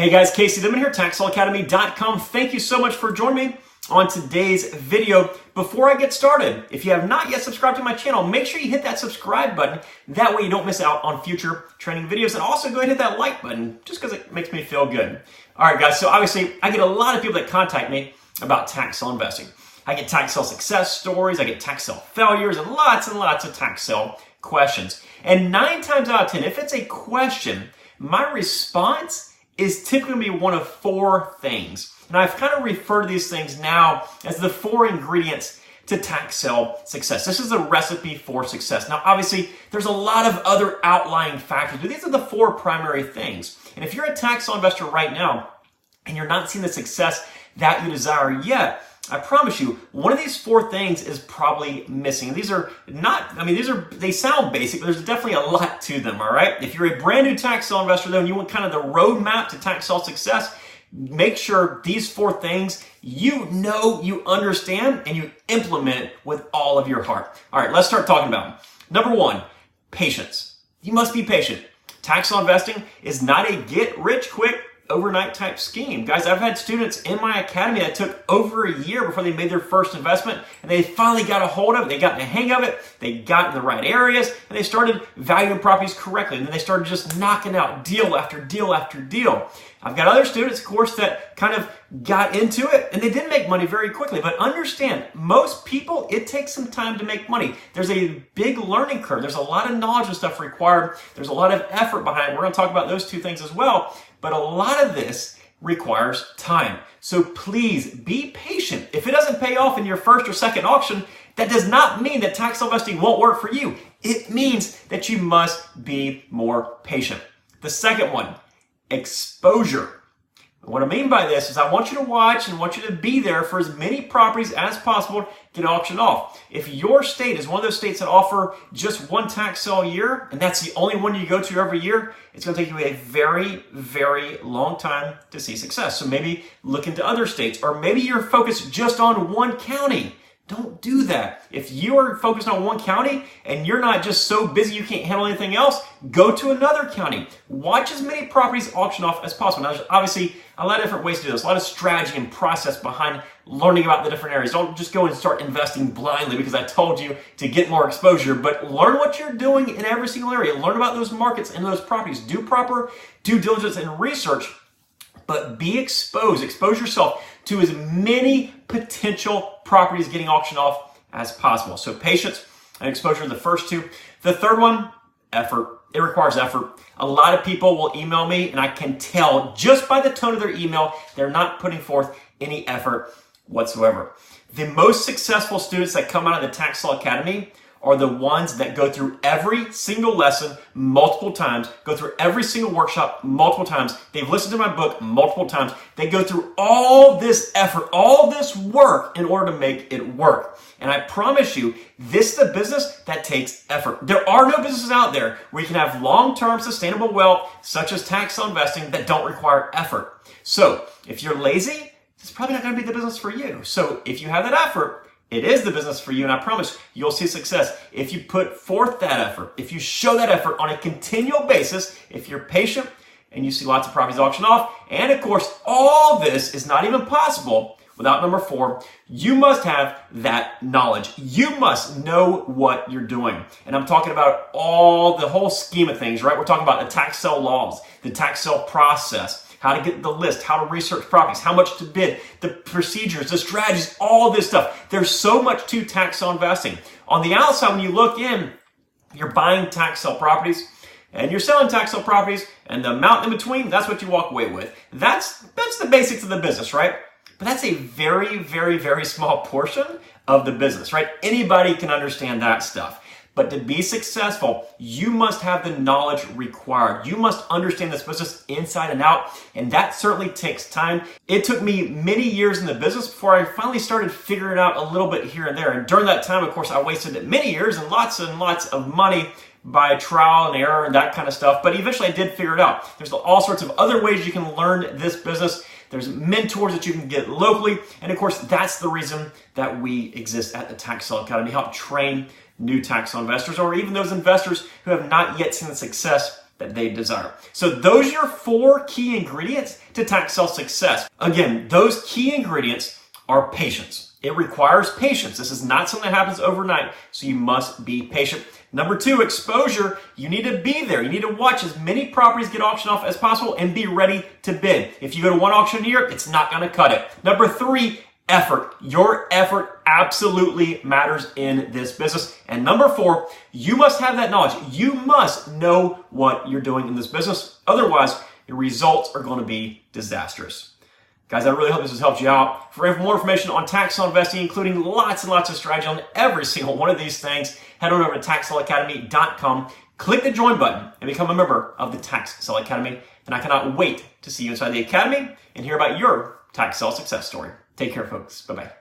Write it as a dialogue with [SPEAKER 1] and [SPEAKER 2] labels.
[SPEAKER 1] Hey guys, Casey Littman here, TaxLawAcademy.com. Thank you so much for joining me on today's video. Before I get started, if you have not yet subscribed to my channel, make sure you hit that subscribe button. That way you don't miss out on future training videos. And also go ahead and hit that like button, just because it makes me feel good. All right, guys, so obviously I get a lot of people that contact me about tax sale investing. I get tax sale success stories, I get tax sale failures, and lots of tax sale questions. And 9 times out of 10, if it's a question, my response is typically going to be one of 4 things. And I've kind of referred to these things now as the 4 ingredients to tax sale success. This is the recipe for success. Now, obviously, there's a lot of other outlying factors, but these are the 4 primary things. And if you're a tax sale investor right now and you're not seeing the success that you desire yet, I promise you, one of these 4 things is probably missing. These are not, they sound basic, but there's definitely a lot to them, all right? If you're a brand new tax sale investor, though, and you want kind of the roadmap to tax sale success, make sure these 4 things you know, you understand, and you implement with all of your heart. All right, let's start talking about them. Number 1, patience. You must be patient. Tax sale investing is not a get-rich-quick overnight type scheme. Guys, I've had students in my academy that took over a year before they made their first investment, and they finally got a hold of it. They got the hang of it. They got in the right areas, and they started valuing properties correctly. And then they started just knocking out deal after deal after deal. I've got other students, of course, that kind of got into it, and they did make money very quickly. But understand, most people, it takes some time to make money. There's a big learning curve. There's a lot of knowledge and stuff required. There's a lot of effort behind it. We're going to talk about those 2 things as well. But a lot of this requires time. So please be patient. If it doesn't pay off in your first or second auction, that does not mean that tax sale investing won't work for you. It means that you must be more patient. The second one, exposure. What I mean by this is I want you to watch and want you to be there for as many properties as possible to get auctioned off. If your state is one of those states that offer just one tax sale a year, and that's the only one you go to every year, it's going to take you a very, very long time to see success. So maybe look into other states, or maybe you're focused just on one county. Don't do that. If you are focused on one county and you're not just so busy you can't handle anything else, go to another county. Watch as many properties auction off as possible. Now, there's obviously a lot of different ways to do this, a lot of strategy and process behind learning about the different areas. Don't just go and start investing blindly because I told you to get more exposure, but learn what you're doing in every single area. Learn about those markets and those properties. Do proper due diligence and research, but be exposed. Expose yourself to as many potential properties getting auctioned off as possible. So patience and exposure are the first 2. The third one, effort. It requires effort. A lot of people will email me, and I can tell just by the tone of their email, they're not putting forth any effort whatsoever. The most successful students that come out of the Tax Sale Academy are the ones that go through every single lesson multiple times, go through every single workshop multiple times. They've listened to my book multiple times. They go through all this effort, all this work in order to make it work. And I promise you, this is a business that takes effort. There are no businesses out there where you can have long-term sustainable wealth, such as tax sale investing, that don't require effort. So if you're lazy, it's probably not going to be the business for you. So if you have that effort, it is the business for you, and I promise you'll see success if you put forth that effort, if you show that effort on a continual basis, if you're patient and you see lots of properties auction off. And of course, all this is not even possible without number 4. You must have that knowledge. You must know what you're doing. And I'm talking about the whole scheme of things, right? We're talking about the tax sale laws, the tax sale process, how to get the list, how to research properties, how much to bid, the procedures, the strategies, all this stuff. There's so much to tax sale investing. On the outside, when you look in, you're buying tax sale properties and you're selling tax sale properties, and the amount in between, that's what you walk away with. That's the basics of the business, right? But that's a very, very, very small portion of the business, right? Anybody can understand that stuff. But to be successful, you must have the knowledge required. You must understand this business inside and out, and that certainly takes time. It took me many years in the business before I finally started figuring it out a little bit here and there. And during that time, of course, I wasted many years and lots of money by trial and error and that kind of stuff. But eventually I did figure it out. There's all sorts of other ways you can learn this business. There's mentors that you can get locally. And of course, that's the reason that we exist at the Tax Sale Academy, help train new tax sale investors, or even those investors who have not yet seen the success that they desire. So those are your 4 key ingredients to tax sale success. Again, those key ingredients are patience. It requires patience. This is not something that happens overnight, so you must be patient. Number 2, exposure. You need to be there. You need to watch as many properties get auctioned off as possible and be ready to bid. If you go to one auction a year, it's not going to cut it. Number 3, effort. Your effort absolutely matters in this business. And number 4, you must have that knowledge. You must know what you're doing in this business. Otherwise, your results are going to be disastrous. Guys, I really hope this has helped you out. For more information on tax sale investing, including lots and lots of strategy on every single one of these things, head on over to TaxSaleAcademy.com, click the join button, and become a member of the Tax Sale Academy. And I cannot wait to see you inside the Academy and hear about your tax sale success story. Take care, folks. Bye-bye.